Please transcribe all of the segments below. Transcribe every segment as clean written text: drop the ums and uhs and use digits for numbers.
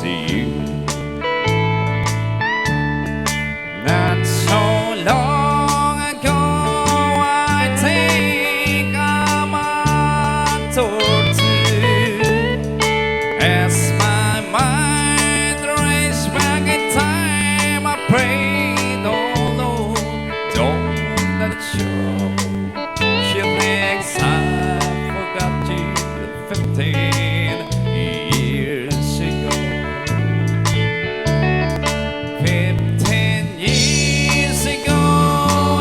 to you. Not so long ago, I think I'm untold too. As my mind races back in time, I prayed, oh Lord, don't let it show. She thinks I forgot you 15 years ago. 15 years ago,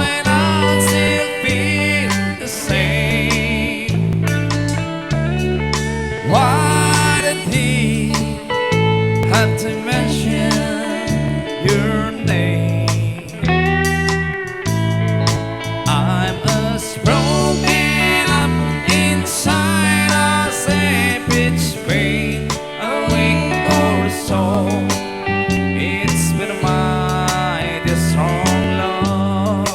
and I still feel the same. Why did he have to mention your name? I'm as broken up inside as a pitch vein, a week or so. It's been a mighty strong love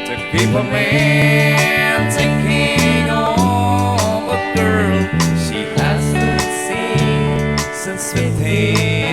to keep a man thinking of a girl she hasn't seen since 15